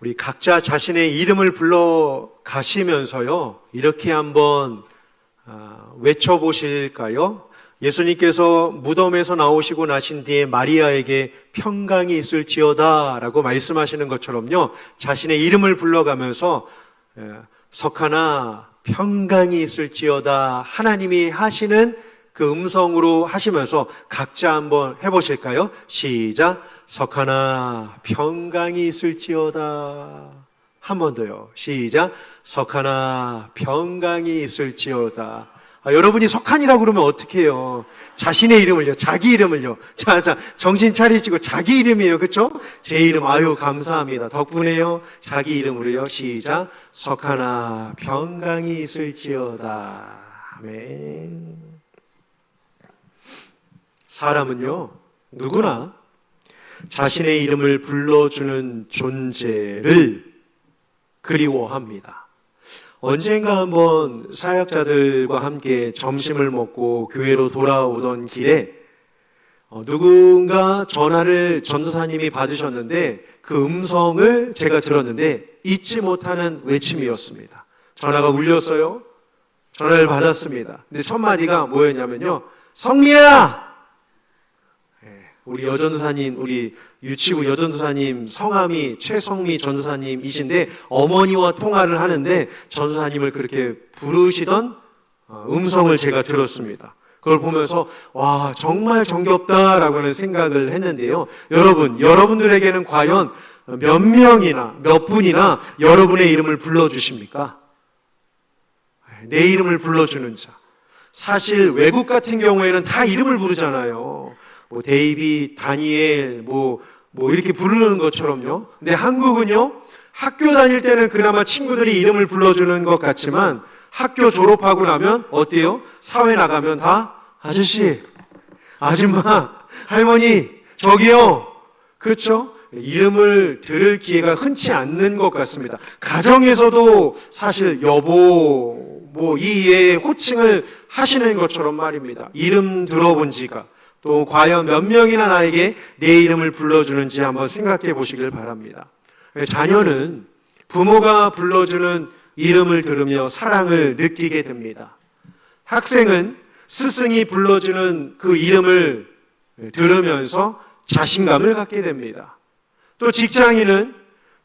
우리 각자 자신의 이름을 불러 가시면서요, 이렇게 한번 외쳐보실까요? 예수님께서 무덤에서 나오시고 나신 뒤에 마리아에게 평강이 있을지어다 라고 말씀하시는 것처럼요, 자신의 이름을 불러가면서 석하나 평강이 있을지어다, 하나님이 하시는 그 음성으로 하시면서 각자 한번 해보실까요? 시작. 석하나 평강이 있을지어다. 한 번 더요. 시작. 석하나 평강이 있을지어다. 여러분이 석한이라고 그러면 어떻게 해요? 자신의 이름을요, 자기 이름을요. 자, 정신 차리시고 자기 이름이에요. 그쵸? 제 이름, 아유, 감사합니다. 덕분에요. 자기 이름으로요. 시작. 석하나 평강이 있을지어다. 아멘. 사람은요, 누구나 자신의 이름을 불러주는 존재를 그리워합니다. 언젠가 한번 사역자들과 함께 점심을 먹고 교회로 돌아오던 길에 누군가 전화를 전도사님이 받으셨는데 그 음성을 제가 들었는데 잊지 못하는 외침이었습니다. 전화가 울렸어요. 전화를 받았습니다. 근데 첫 마디가 뭐였냐면요, 성미야! 우리 여전도사님, 우리 유치부 여전도사님 성함이 최성미 전도사님이신데 어머니와 통화를 하는데 전도사님을 그렇게 부르시던 음성을 제가 들었습니다. 그걸 보면서 와, 정말 정겹다라고 하는 생각을 했는데요. 여러분들에게는 과연 몇 명이나 몇 분이나 여러분의 이름을 불러주십니까? 내 이름을 불러주는 자. 사실 외국 같은 경우에는 다 이름을 부르잖아요. 뭐 데이비, 다니엘, 뭐 이렇게 부르는 것처럼요. 근데 한국은요, 학교 다닐 때는 그나마 친구들이 이름을 불러주는 것 같지만 학교 졸업하고 나면 어때요? 사회 나가면 다 아저씨, 아줌마, 할머니, 저기요. 그렇죠? 이름을 들을 기회가 흔치 않는 것 같습니다. 가정에서도 사실 여보, 이에 호칭을 하시는 것처럼 말입니다. 이름 들어본 지가. 또 과연 몇 명이나 나에게 내 이름을 불러주는지 한번 생각해 보시길 바랍니다. 자녀는 부모가 불러주는 이름을 들으며 사랑을 느끼게 됩니다. 학생은 스승이 불러주는 그 이름을 들으면서 자신감을 갖게 됩니다. 또 직장인은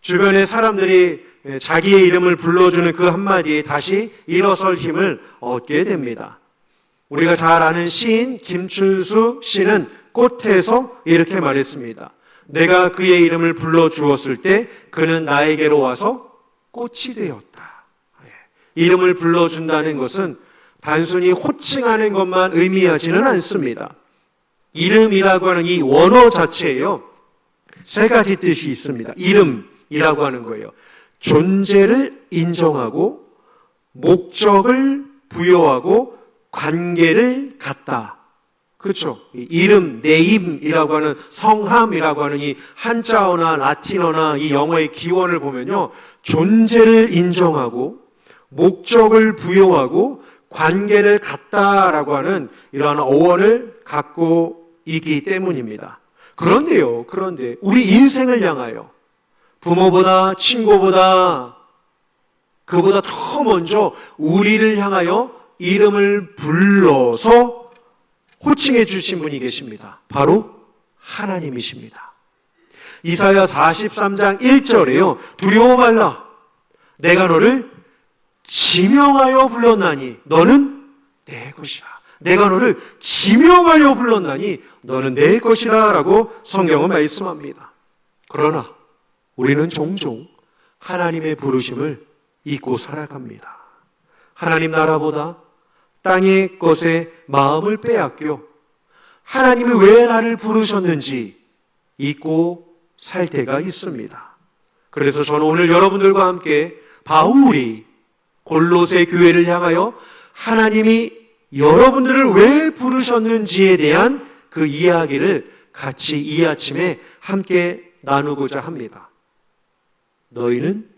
주변의 사람들이 자기의 이름을 불러주는 그 한마디에 다시 일어설 힘을 얻게 됩니다. 우리가 잘 아는 시인 김춘수 씨는 꽃에서 이렇게 말했습니다. 내가 그의 이름을 불러주었을 때 그는 나에게로 와서 꽃이 되었다. 이름을 불러준다는 것은 단순히 호칭하는 것만 의미하지는 않습니다. 이름이라고 하는 이 원어 자체에요, 세 가지 뜻이 있습니다. 이름이라고 하는 거예요. 존재를 인정하고 목적을 부여하고 관계를 갖다. 그렇죠? 이름, 네임이라고 하는 성함이라고 하는 이 한자어나 라틴어나 이 영어의 기원을 보면요, 존재를 인정하고 목적을 부여하고 관계를 갖다라고 하는 이러한 어원을 갖고 있기 때문입니다. 그런데 우리 인생을 향하여 부모보다 친구보다 그보다 더 먼저 우리를 향하여 이름을 불러서 호칭해 주신 분이 계십니다. 바로 하나님이십니다. 이사야 43장 1절에요. 두려워 말라. 내가 너를 지명하여 불렀나니 너는 내 것이라. 내가 너를 지명하여 불렀나니 너는 내 것이라 라고 성경은 말씀합니다. 그러나 우리는 종종 하나님의 부르심을 잊고 살아갑니다. 하나님 나라보다 땅의 것에 마음을 빼앗겨 하나님이 왜 나를 부르셨는지 잊고 살 때가 있습니다. 그래서 저는 오늘 여러분들과 함께 바울이 골로새 교회를 향하여 하나님이 여러분들을 왜 부르셨는지에 대한 그 이야기를 같이 이 아침에 함께 나누고자 합니다. 너희는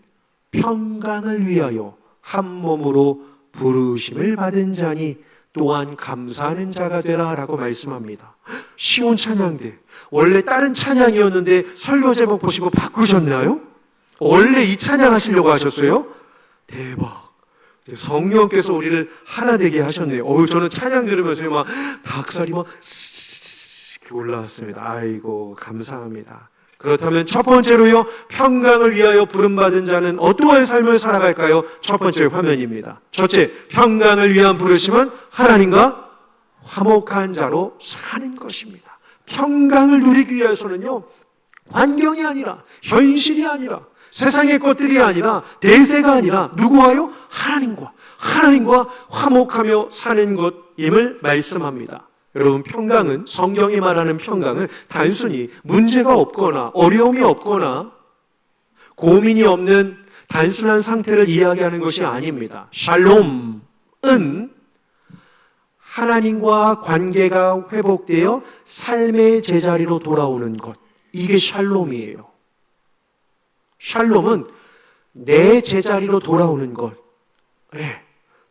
평강을 위하여 한 몸으로 부르심을 받은 자니 또한 감사하는 자가 되라 라고 말씀합니다. 쉬운 찬양대, 원래 다른 찬양이었는데 설교 제목 보시고 바꾸셨나요? 원래 이 찬양 하시려고 하셨어요? 대박. 성령께서 우리를 하나 되게 하셨네요. 저는 찬양 들으면서 막 닭살이 막 올라왔습니다. 아이고, 감사합니다. 그렇다면 첫 번째로요, 평강을 위하여 부름받은 자는 어떠한 삶을 살아갈까요? 첫 번째 화면입니다. 첫째, 평강을 위한 부르심은 하나님과 화목한 자로 사는 것입니다. 평강을 누리기 위해서는요, 환경이 아니라, 현실이 아니라, 세상의 것들이 아니라, 대세가 아니라 누구와요? 하나님과 화목하며 사는 것임을 말씀합니다. 여러분, 평강은, 성경이 말하는 평강은 단순히 문제가 없거나 어려움이 없거나 고민이 없는 단순한 상태를 이야기하는 것이 아닙니다. 샬롬은 하나님과 관계가 회복되어 삶의 제자리로 돌아오는 것, 이게 샬롬이에요. 샬롬은 내 제자리로 돌아오는 것.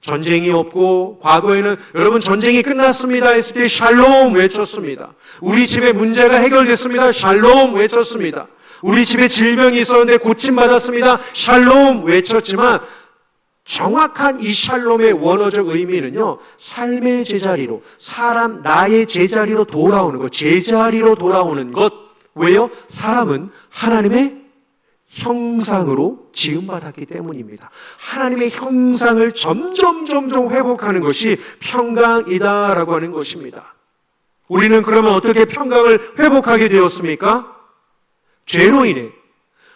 전쟁이 없고, 과거에는 여러분 전쟁이 끝났습니다 했을 때 샬롬 외쳤습니다. 우리 집에 문제가 해결됐습니다. 샬롬 외쳤습니다. 우리 집에 질병이 있었는데 고침받았습니다. 샬롬 외쳤지만, 정확한 이 샬롬의 원어적 의미는요, 삶의 제자리로, 나의 제자리로 돌아오는 것, 제자리로 돌아오는 것. 왜요? 사람은 하나님의 형상으로 지음받았기 때문입니다. 하나님의 형상을 점점 회복하는 것이 평강이다라고 하는 것입니다. 우리는 그러면 어떻게 평강을 회복하게 되었습니까? 죄로 인해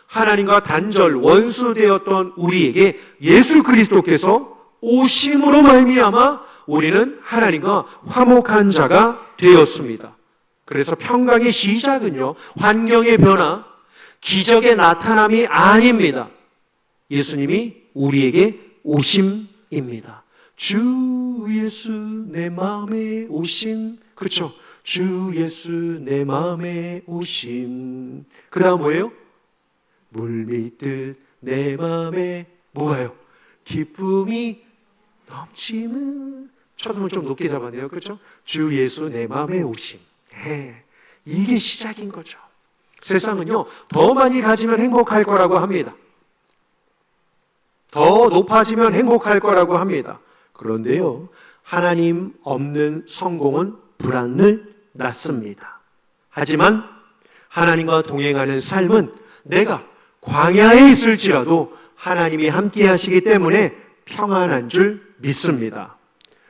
하나님과 단절, 원수되었던 우리에게 예수 그리스도께서 오심으로 말미암아 우리는 하나님과 화목한 자가 되었습니다. 그래서 평강의 시작은요, 환경의 변화, 기적의 나타남이 아닙니다. 예수님이 우리에게 오심입니다. 주 예수 내 마음에 오심. 그렇죠? 주 예수 내 마음에 오심. 그 다음 뭐예요? 물밀듯 내 마음에 뭐가요? 기쁨이 넘치는. 초점을 좀 높게 잡았네요. 그렇죠? 주 예수 내 마음에 오심. 이게 시작인 거죠. 세상은요, 더 많이 가지면 행복할 거라고 합니다. 더 높아지면 행복할 거라고 합니다. 그런데요, 하나님 없는 성공은 불안을 낳습니다. 하지만 하나님과 동행하는 삶은 내가 광야에 있을지라도 하나님이 함께 하시기 때문에 평안한 줄 믿습니다.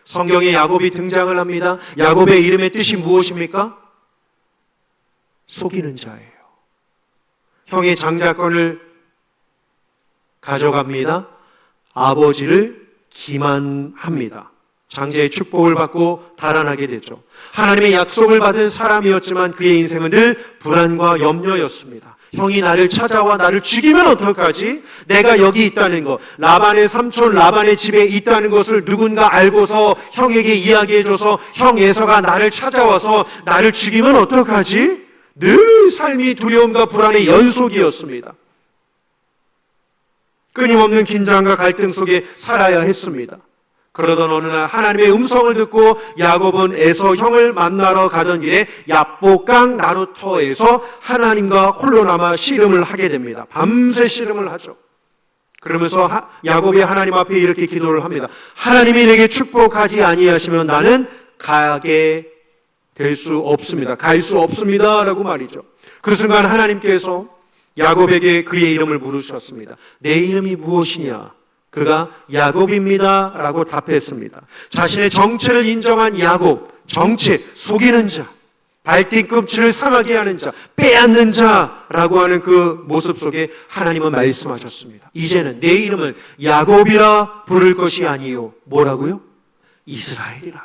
성경에 야곱이 등장을 합니다. 야곱의 이름의 뜻이 무엇입니까? 속이는 자예요. 형의 장자권을 가져갑니다. 아버지를 기만합니다. 장자의 축복을 받고 달아나게 되죠. 하나님의 약속을 받은 사람이었지만 그의 인생은 늘 불안과 염려였습니다. 형이 나를 찾아와 나를 죽이면 어떡하지? 내가 여기 있다는 것, 라반의 삼촌 라반의 집에 있다는 것을 누군가 알고서 형에게 이야기해줘서 형 에서가 나를 찾아와서 나를 죽이면 어떡하지? 늘 삶이 두려움과 불안의 연속이었습니다. 끊임없는 긴장과 갈등 속에 살아야 했습니다. 그러던 어느 날 하나님의 음성을 듣고 야곱은 에서 형을 만나러 가던 길에 야복강 나루터에서 하나님과 홀로 남아 씨름을 하게 됩니다. 밤새 씨름을 하죠. 그러면서 야곱이 하나님 앞에 이렇게 기도를 합니다. 하나님이 내게 축복하지 아니하시면 나는 가게 될 수 없습니다. 갈 수 없습니다. 라고 말이죠. 그 순간 하나님께서 야곱에게 그의 이름을 물으셨습니다. 내 이름이 무엇이냐? 그가 야곱입니다. 라고 답했습니다. 자신의 정체를 인정한 야곱, 정체, 속이는 자, 발뒤꿈치를 상하게 하는 자, 빼앗는 자라고 하는 그 모습 속에 하나님은 말씀하셨습니다. 이제는 내 이름을 야곱이라 부를 것이 아니요. 뭐라고요? 이스라엘이라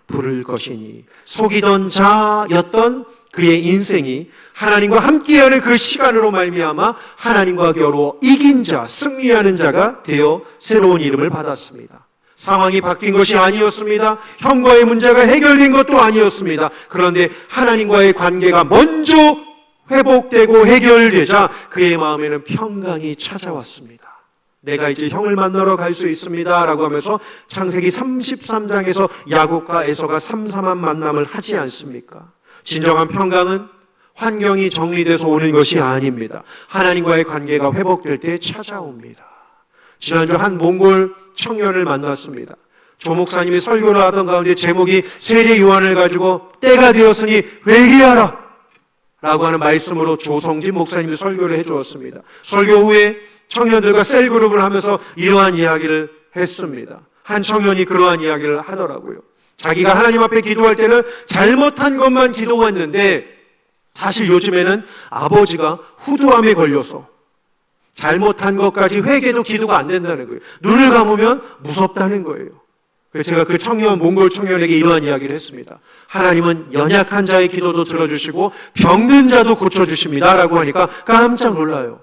부를 것이니. 속이던 자였던 그의 인생이 하나님과 함께하는 그 시간으로 말미암아 하나님과 겨루어 이긴 자, 승리하는 자가 되어 새로운 이름을 받았습니다. 상황이 바뀐 것이 아니었습니다. 형과의 문제가 해결된 것도 아니었습니다. 그런데 하나님과의 관계가 먼저 회복되고 해결되자 그의 마음에는 평강이 찾아왔습니다. 내가 이제 형을 만나러 갈 수 있습니다 라고 하면서 창세기 33장에서 야곱과 에서가 삼삼한 만남을 하지 않습니까? 진정한 평강은 환경이 정리돼서 오는 것이 아닙니다. 하나님과의 관계가 회복될 때 찾아옵니다. 지난주 한 몽골 청년을 만났습니다. 조 목사님이 설교를 하던 가운데 제목이 세례 요한을 가지고 때가 되었으니 회개하라 라고 하는 말씀으로 조성진 목사님이 설교를 해주었습니다. 설교 후에 청년들과 셀그룹을 하면서 이러한 이야기를 했습니다. 한 청년이 그러한 이야기를 하더라고요. 자기가 하나님 앞에 기도할 때는 잘못한 것만 기도했는데 사실 요즘에는 아버지가 후두암에 걸려서 잘못한 것까지 회개도 기도가 안 된다는 거예요. 눈을 감으면 무섭다는 거예요. 그래서 제가 그 청년, 몽골 청년에게 이러한 이야기를 했습니다. 하나님은 연약한 자의 기도도 들어주시고 병든 자도 고쳐주십니다 라고 하니까 깜짝 놀라요.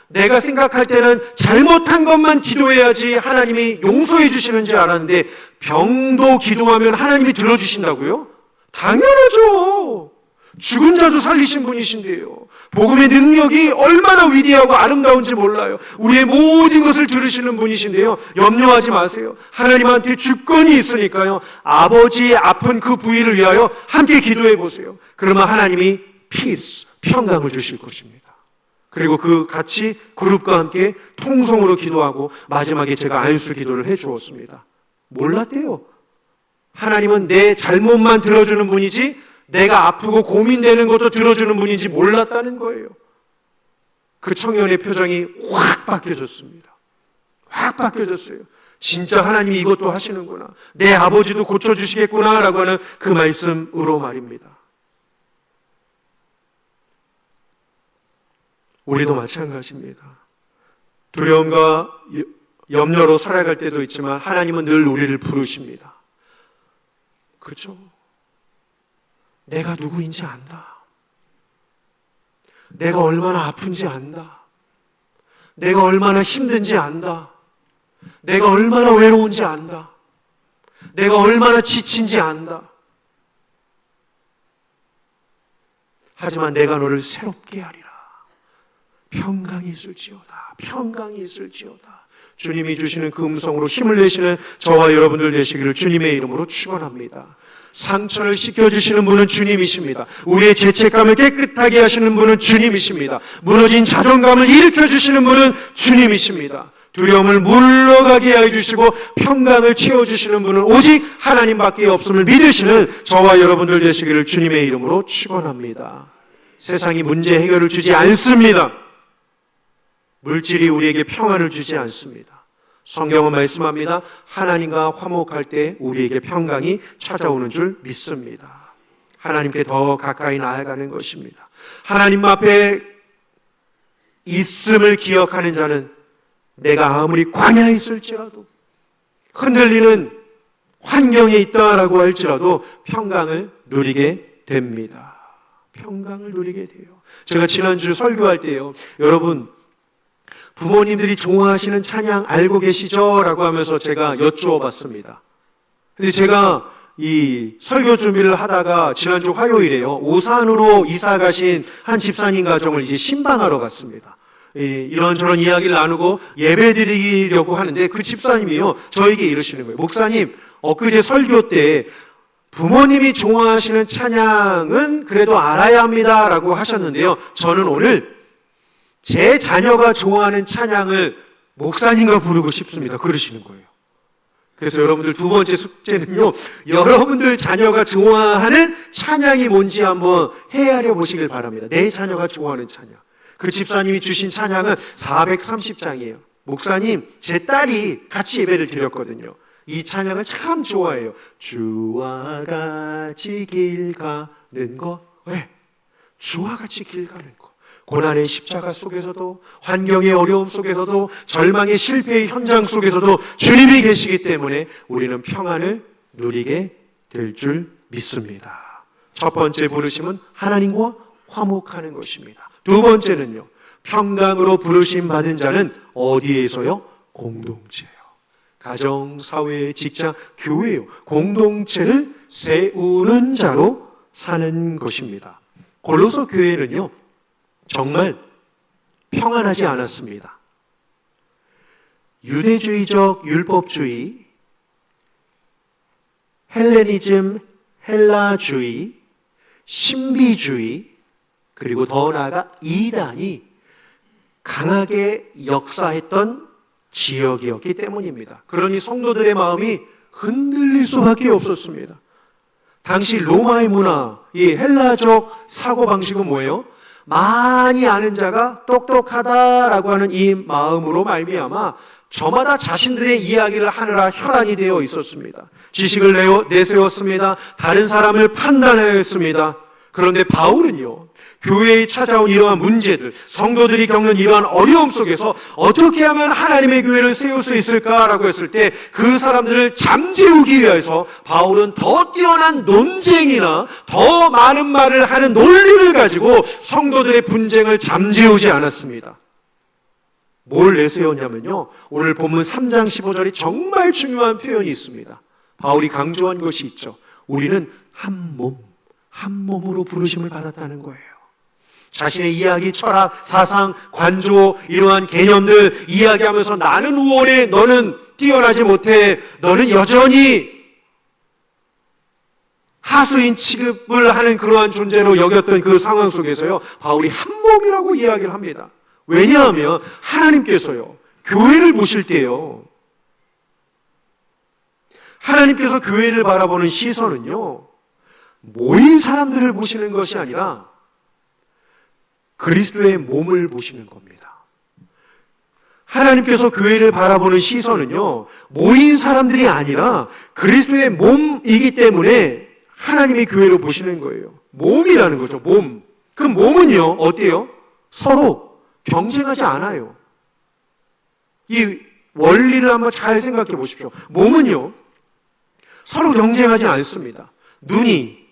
내가 생각할 때는 잘못한 것만 기도해야지 하나님이 용서해 주시는 줄 알았는데 병도 기도하면 하나님이 들어주신다고요? 당연하죠. 죽은 자도 살리신 분이신데요. 복음의 능력이 얼마나 위대하고 아름다운지 몰라요. 우리의 모든 것을 들으시는 분이신데요. 염려하지 마세요. 하나님한테 주권이 있으니까요. 아버지의 아픈 그 부위를 위하여 함께 기도해 보세요. 그러면 하나님이 피스, 평강을 주실 것입니다. 그리고 그 같이 그룹과 함께 통성으로 기도하고 마지막에 제가 안수 기도를 해 주었습니다. 몰랐대요. 하나님은 내 잘못만 들어주는 분이지 내가 아프고 고민되는 것도 들어주는 분인지 몰랐다는 거예요. 그 청년의 표정이 확 바뀌어졌습니다. 확 바뀌어졌어요. 진짜 하나님이 이것도 하시는구나. 내 아버지도 고쳐주시겠구나 라고 하는 그 말씀으로 말입니다. 우리도 마찬가지입니다. 두려움과 염려로 살아갈 때도 있지만 하나님은 늘 우리를 부르십니다. 그렇죠? 내가 누구인지 안다. 내가 얼마나 아픈지 안다. 내가 얼마나 힘든지 안다. 내가 얼마나 외로운지 안다. 내가 얼마나 지친지 안다. 하지만 내가 너를 새롭게 하리라. 평강이 있을지어다. 평강이 있을지어다. 주님이 주시는 그 음성으로 힘을 내시는 저와 여러분들 되시기를 주님의 이름으로 축원합니다. 상처를 씻겨주시는 분은 주님이십니다. 우리의 죄책감을 깨끗하게 하시는 분은 주님이십니다. 무너진 자존감을 일으켜주시는 분은 주님이십니다. 두려움을 물러가게 해주시고 평강을 채워주시는 분은 오직 하나님밖에 없음을 믿으시는 저와 여러분들 되시기를 주님의 이름으로 축원합니다. 세상이 문제 해결을 주지 않습니다. 물질이 우리에게 평안을 주지 않습니다. 성경은 말씀합니다. 하나님과 화목할 때 우리에게 평강이 찾아오는 줄 믿습니다. 하나님께 더 가까이 나아가는 것입니다. 하나님 앞에 있음을 기억하는 자는 내가 아무리 광야에 있을지라도 흔들리는 환경에 있다라고 할지라도 평강을 누리게 됩니다. 평강을 누리게 돼요. 제가 지난주 설교할 때요. 여러분 부모님들이 좋아하시는 찬양 알고 계시죠? 라고 하면서 제가 여쭈어 봤습니다. 근데 제가 이 설교 준비를 하다가 지난주 화요일에요. 오산으로 이사 가신 한 집사님 가정을 이제 신방하러 갔습니다. 이런저런 이야기를 나누고 예배 드리려고 하는데 그 집사님이요. 저에게 이러시는 거예요. 목사님, 엊그제 설교 때 부모님이 좋아하시는 찬양은 그래도 알아야 합니다. 라고 하셨는데요. 저는 오늘 제 자녀가 좋아하는 찬양을 목사님과 부르고 싶습니다. 그러시는 거예요. 그래서 여러분들 두 번째 숙제는요. 여러분들 자녀가 좋아하는 찬양이 뭔지 한번 헤아려 보시길 바랍니다. 내 자녀가 좋아하는 찬양. 그 집사님이 주신 찬양은 430장이에요. 목사님, 제 딸이 같이 예배를 드렸거든요. 이 찬양을 참 좋아해요. 주와 같이 길 가는 것. 왜? 주와 같이 길 가는 것. 고난의 십자가 속에서도 환경의 어려움 속에서도 절망의 실패의 현장 속에서도 주님이 계시기 때문에 우리는 평안을 누리게 될 줄 믿습니다. 첫 번째 부르심은 하나님과 화목하는 것입니다. 두 번째는요. 평강으로 부르심 받은 자는 어디에서요? 공동체요. 가정, 사회, 직장, 교회요. 공동체를 세우는 자로 사는 것입니다. 골로새 교회는요. 정말 평안하지 않았습니다. 유대주의적 율법주의, 헬레니즘, 헬라주의, 신비주의, 그리고 더 나아가 이단이 강하게 역사했던 지역이었기 때문입니다. 그러니 성도들의 마음이 흔들릴 수밖에 없었습니다. 당시 로마의 문화, 이 헬라적 사고방식은 뭐예요? 많이 아는 자가 똑똑하다라고 하는 이 마음으로 말미암아 저마다 자신들의 이야기를 하느라 혈안이 되어 있었습니다. 지식을 내세웠습니다. 다른 사람을 판단하였습니다. 그런데 바울은요, 교회에 찾아온 이러한 문제들, 성도들이 겪는 이러한 어려움 속에서 어떻게 하면 하나님의 교회를 세울 수 있을까라고 했을 때 그 사람들을 잠재우기 위해서 바울은 더 뛰어난 논쟁이나 더 많은 말을 하는 논리를 가지고 성도들의 분쟁을 잠재우지 않았습니다. 뭘 내세웠냐면요, 오늘 본문 3장 15절에 정말 중요한 표현이 있습니다. 바울이 강조한 것이 있죠. 우리는 한 몸으로 부르심을 받았다는 거예요. 자신의 이야기, 철학, 사상, 관조, 이러한 개념들 이야기하면서 나는 우월해, 너는 뛰어나지 못해, 너는 여전히 하수인 취급을 하는 그러한 존재로 여겼던 그 상황 속에서요, 바울이 한 몸이라고 이야기를 합니다. 왜냐하면 하나님께서요, 교회를 보실 때요, 하나님께서 교회를 바라보는 시선은요, 모인 사람들을 보시는 것이 아니라 그리스도의 몸을 보시는 겁니다. 하나님께서 교회를 바라보는 시선은요, 모인 사람들이 아니라 그리스도의 몸이기 때문에 하나님의 교회를 보시는 거예요. 몸이라는 거죠, 몸. 그 몸은요, 어때요? 서로 경쟁하지 않아요. 이 원리를 한번 잘 생각해 보십시오. 몸은요, 서로 경쟁하지 않습니다. 눈이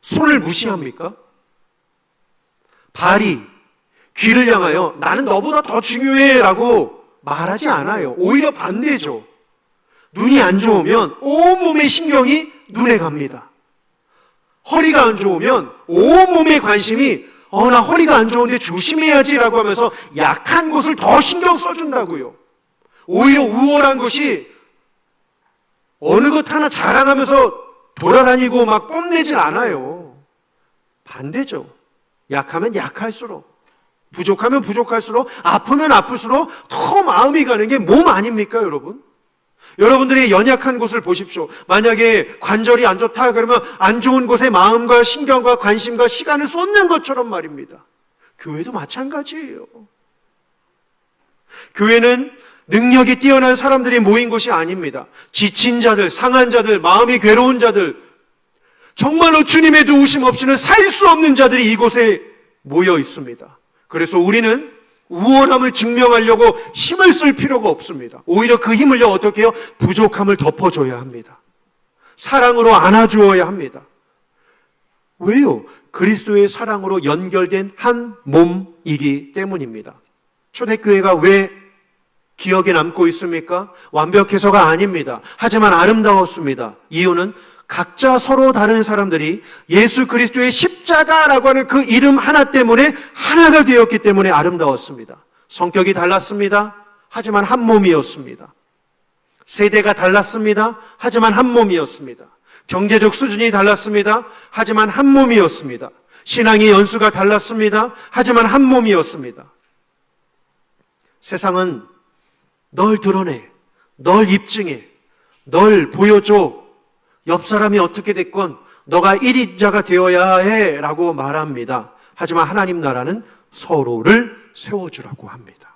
손을 무시합니까? 발이 귀를 향하여 나는 너보다 더 중요해 라고 말하지 않아요. 오히려 반대죠. 눈이 안 좋으면 온몸의 신경이 눈에 갑니다. 허리가 안 좋으면 온몸의 관심이 나 허리가 안 좋은데 조심해야지 라고 하면서 약한 곳을 더 신경 써준다고요. 오히려 우월한 것이 어느 것 하나 자랑하면서 돌아다니고 막 뽐내질 않아요. 반대죠. 약하면 약할수록, 부족하면 부족할수록, 아프면 아플수록 더 마음이 가는 게 몸 아닙니까, 여러분? 여러분들의 연약한 곳을 보십시오. 만약에 관절이 안 좋다 그러면 안 좋은 곳에 마음과 신경과 관심과 시간을 쏟는 것처럼 말입니다. 교회도 마찬가지예요. 교회는 능력이 뛰어난 사람들이 모인 곳이 아닙니다. 지친 자들, 상한 자들, 마음이 괴로운 자들, 정말로 주님의 도우심 없이는 살 수 없는 자들이 이곳에 모여 있습니다. 그래서 우리는 우월함을 증명하려고 힘을 쓸 필요가 없습니다. 오히려 그 힘을요, 어떻게 해요? 부족함을 덮어줘야 합니다. 사랑으로 안아주어야 합니다. 왜요? 그리스도의 사랑으로 연결된 한 몸이기 때문입니다. 초대교회가 왜 기억에 남고 있습니까? 완벽해서가 아닙니다. 하지만 아름다웠습니다. 이유는 각자 서로 다른 사람들이 예수 그리스도의 십자가라고 하는 그 이름 하나 때문에 하나가 되었기 때문에 아름다웠습니다. 성격이 달랐습니다. 하지만 한 몸이었습니다. 세대가 달랐습니다. 하지만 한 몸이었습니다. 경제적 수준이 달랐습니다. 하지만 한 몸이었습니다. 신앙의 연수가 달랐습니다. 하지만 한 몸이었습니다. 세상은 널 드러내, 널 입증해, 널 보여줘, 옆 사람이 어떻게 됐건 너가 1인자가 되어야 해 라고 말합니다. 하지만 하나님 나라는 서로를 세워주라고 합니다.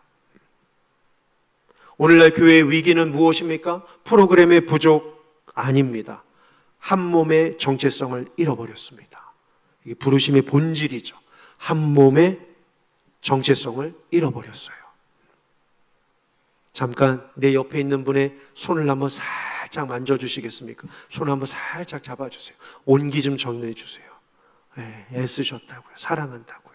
오늘날 교회의 위기는 무엇입니까? 프로그램의 부족 아닙니다. 한 몸의 정체성을 잃어버렸습니다. 이게 부르심의 본질이죠. 한 몸의 정체성을 잃어버렸어요. 잠깐 내 옆에 있는 분의 손을 한번 살짝 만져주시겠습니까? 손을 한번 살짝 잡아주세요. 온기 좀 정리해주세요. 애쓰셨다고요. 사랑한다고요.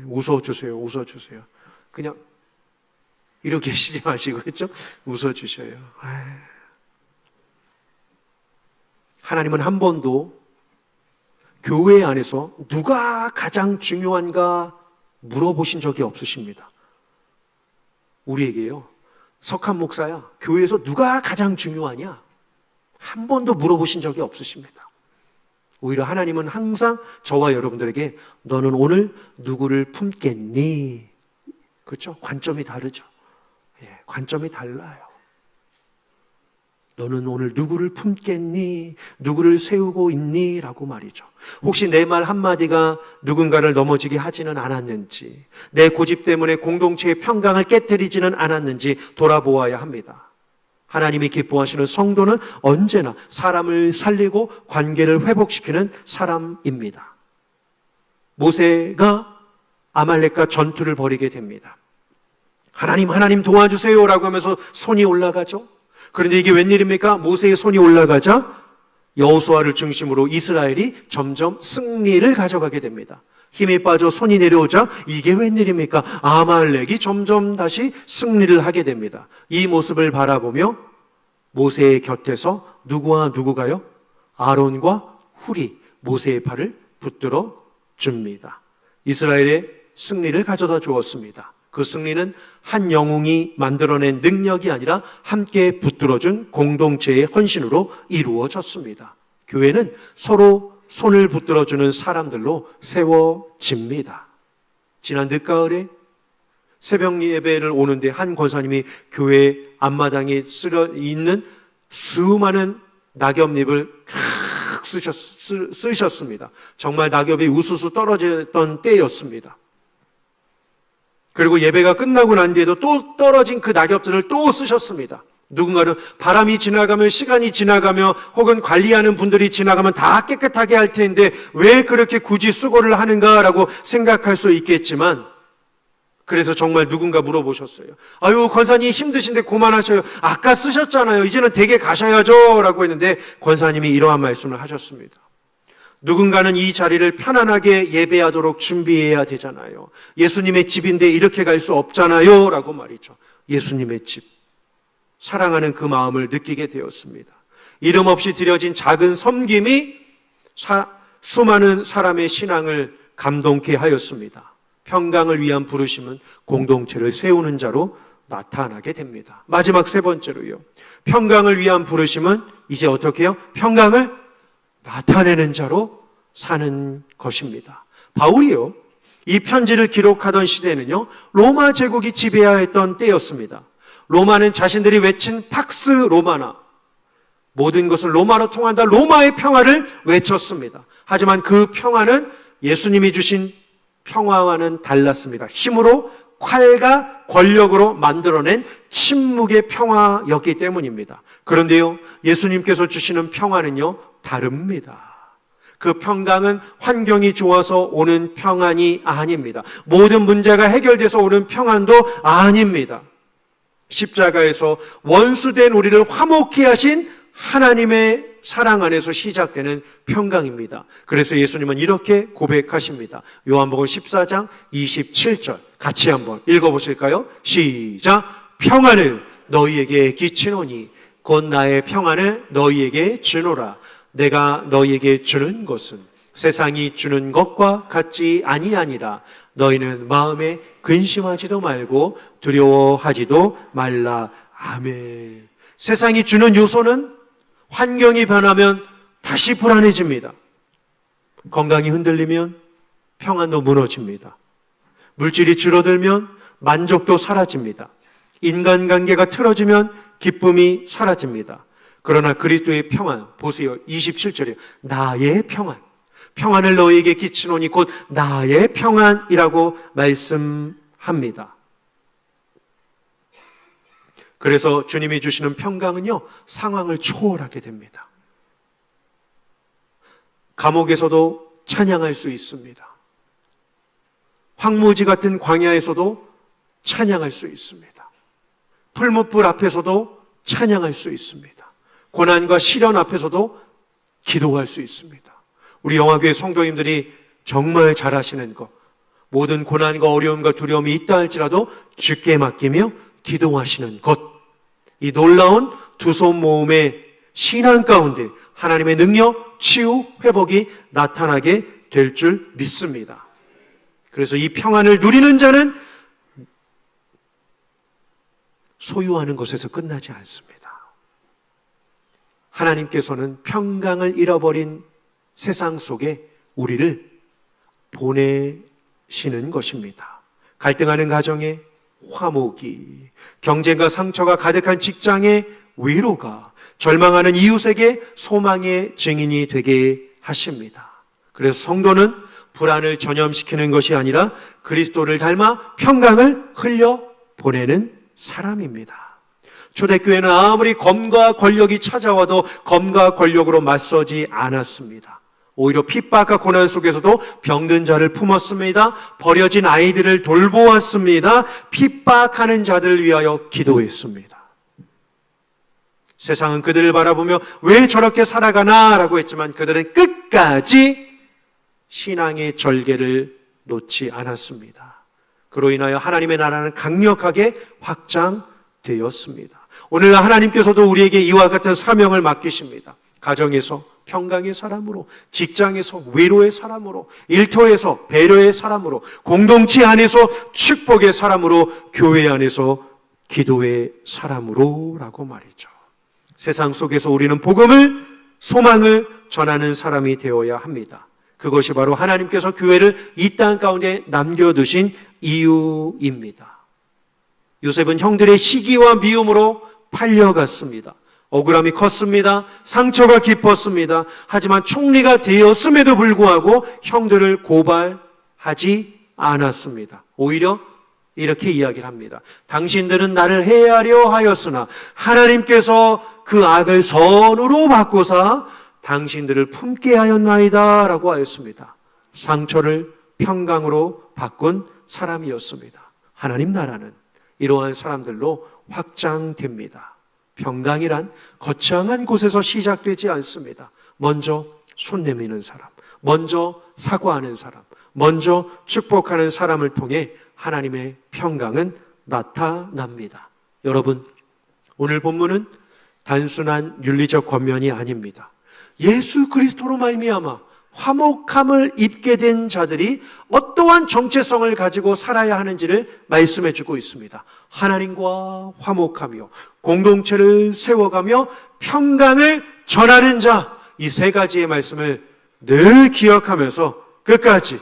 웃어주세요. 웃어주세요. 그냥 이렇게 계시지 마시고, 그렇죠? 웃어주셔요. 하나님은 한 번도 교회 안에서 누가 가장 중요한가 물어보신 적이 없으십니다. 우리에게요, 석한 목사야, 교회에서 누가 가장 중요하냐? 한 번도 물어보신 적이 없으십니다. 오히려 하나님은 항상 저와 여러분들에게 너는 오늘 누구를 품겠니? 그렇죠? 관점이 다르죠. 관점이 달라요. 너는 오늘 누구를 품겠니? 누구를 세우고 있니? 라고 말이죠. 혹시 내 말 한마디가 누군가를 넘어지게 하지는 않았는지, 내 고집 때문에 공동체의 평강을 깨뜨리지는 않았는지 돌아보아야 합니다. 하나님이 기뻐하시는 성도는 언제나 사람을 살리고 관계를 회복시키는 사람입니다. 모세가 아말렉과 전투를 벌이게 됩니다. 하나님 도와주세요 라고 하면서 손이 올라가죠. 그런데 이게 웬일입니까? 모세의 손이 올라가자 여호수아를 중심으로 이스라엘이 점점 승리를 가져가게 됩니다. 힘이 빠져 손이 내려오자 이게 웬일입니까? 아말렉이 점점 다시 승리를 하게 됩니다. 이 모습을 바라보며 모세의 곁에서 누구와 누구가요? 아론과 훌이 모세의 팔을 붙들어 줍니다. 이스라엘의 승리를 가져다 주었습니다. 그 승리는 한 영웅이 만들어낸 능력이 아니라 함께 붙들어준 공동체의 헌신으로 이루어졌습니다. 교회는 서로 손을 붙들어주는 사람들로 세워집니다. 지난 늦가을에 새벽 예배를 오는데 한 권사님이 교회 앞마당에 있는 수많은 낙엽잎을 쫙 쓰셨습니다. 정말 낙엽이 우수수 떨어졌던 때였습니다. 그리고 예배가 끝나고 난 뒤에도 또 떨어진 그 낙엽들을 또 쓰셨습니다. 누군가는 바람이 지나가면, 시간이 지나가며 혹은 관리하는 분들이 지나가면 다 깨끗하게 할 텐데 왜 그렇게 굳이 수고를 하는가라고 생각할 수 있겠지만, 그래서 정말 누군가 물어보셨어요. 아유, 권사님 힘드신데 그만하셔요. 아까 쓰셨잖아요. 이제는 댁에 가셔야죠 라고 했는데 권사님이 이러한 말씀을 하셨습니다. 누군가는 이 자리를 편안하게 예배하도록 준비해야 되잖아요. 예수님의 집인데 이렇게 갈 수 없잖아요 라고 말이죠. 예수님의 집, 사랑하는 그 마음을 느끼게 되었습니다. 이름 없이 드려진 작은 섬김이 수많은 사람의 신앙을 감동케 하였습니다. 평강을 위한 부르심은 공동체를 세우는 자로 나타나게 됩니다. 마지막 세 번째로요, 평강을 위한 부르심은 이제 어떻게 해요? 평강을 나타내는 자로 사는 것입니다. 바울이요, 이 편지를 기록하던 시대는요, 로마 제국이 지배하였던 때였습니다. 로마는 자신들이 외친 팍스 로마나, 모든 것을 로마로 통한다, 로마의 평화를 외쳤습니다. 하지만 그 평화는 예수님이 주신 평화와는 달랐습니다. 힘으로, 칼과 권력으로 만들어낸 침묵의 평화였기 때문입니다. 그런데요, 예수님께서 주시는 평화는요, 다릅니다. 그 평강은 환경이 좋아서 오는 평안이 아닙니다. 모든 문제가 해결돼서 오는 평안도 아닙니다. 십자가에서 원수된 우리를 화목케 하신 하나님의 사랑 안에서 시작되는 평강입니다. 그래서 예수님은 이렇게 고백하십니다. 요한복음 14장 27절 같이 한번 읽어보실까요? 시작. 평안을 너희에게 끼치노니 곧 나의 평안을 너희에게 주노라. 내가 너희에게 주는 것은 세상이 주는 것과 같지 아니하니라. 너희는 마음에 근심하지도 말고 두려워하지도 말라. 아멘. 세상이 주는 요소는 환경이 변하면 다시 불안해집니다. 건강이 흔들리면 평안도 무너집니다. 물질이 줄어들면 만족도 사라집니다. 인간관계가 틀어지면 기쁨이 사라집니다. 그러나 그리스도의 평안, 보세요. 27절이에요. 나의 평안. 평안을 너희에게 끼치노니 곧 나의 평안이라고 말씀합니다. 그래서 주님이 주시는 평강은요, 상황을 초월하게 됩니다. 감옥에서도 찬양할 수 있습니다. 황무지 같은 광야에서도 찬양할 수 있습니다. 풀무불 앞에서도 찬양할 수 있습니다. 고난과 시련 앞에서도 기도할 수 있습니다. 우리 영화교회 성도님들이 정말 잘하시는 것, 모든 고난과 어려움과 두려움이 있다 할지라도 주께 맡기며 기도하시는 것, 이 놀라운 두 손 모음의 신앙 가운데 하나님의 능력, 치유, 회복이 나타나게 될 줄 믿습니다. 그래서 이 평안을 누리는 자는 소유하는 것에서 끝나지 않습니다. 하나님께서는 평강을 잃어버린 세상 속에 우리를 보내시는 것입니다. 갈등하는 가정에 화목이, 경쟁과 상처가 가득한 직장의 위로가, 절망하는 이웃에게 소망의 증인이 되게 하십니다. 그래서 성도는 불안을 전염시키는 것이 아니라 그리스도를 닮아 평강을 흘려 보내는 사람입니다. 초대교회는 아무리 검과 권력이 찾아와도 검과 권력으로 맞서지 않았습니다. 오히려 핍박과 고난 속에서도 병든 자를 품었습니다. 버려진 아이들을 돌보았습니다. 핍박하는 자들을 위하여 기도했습니다. 세상은 그들을 바라보며 왜 저렇게 살아가나 라고 했지만 그들은 끝까지 신앙의 절개를 놓지 않았습니다. 그로 인하여 하나님의 나라는 강력하게 확장되었습니다. 오늘날 하나님께서도 우리에게 이와 같은 사명을 맡기십니다. 가정에서 평강의 사람으로, 직장에서 위로의 사람으로, 일터에서 배려의 사람으로, 공동체 안에서 축복의 사람으로, 교회 안에서 기도의 사람으로 라고 말이죠. 세상 속에서 우리는 복음을, 소망을 전하는 사람이 되어야 합니다. 그것이 바로 하나님께서 교회를 이 땅 가운데 남겨두신 이유입니다. 요셉은 형들의 시기와 미움으로 팔려갔습니다. 억울함이 컸습니다. 상처가 깊었습니다. 하지만 총리가 되었음에도 불구하고 형들을 고발하지 않았습니다. 오히려 이렇게 이야기를 합니다. 당신들은 나를 해하려 하였으나 하나님께서 그 악을 선으로 바꾸사 당신들을 품게 하였나이다 라고 하였습니다. 상처를 평강으로 바꾼 사람이었습니다. 하나님 나라는 이러한 사람들로 확장됩니다. 평강이란 거창한 곳에서 시작되지 않습니다. 먼저 손 내미는 사람, 먼저 사과하는 사람, 먼저 축복하는 사람을 통해 하나님의 평강은 나타납니다. 여러분, 오늘 본문은 단순한 윤리적 권면이 아닙니다. 예수 그리스도로 말미암아 화목함을 입게 된 자들이 어떠한 정체성을 가지고 살아야 하는지를 말씀해 주고 있습니다. 하나님과 화목하며 공동체를 세워가며 평강을 전하는 자, 이 세 가지의 말씀을 늘 기억하면서 끝까지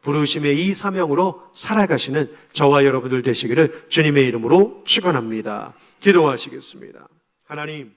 부르심의 이 사명으로 살아가시는 저와 여러분들 되시기를 주님의 이름으로 축원합니다. 기도하시겠습니다. 하나님,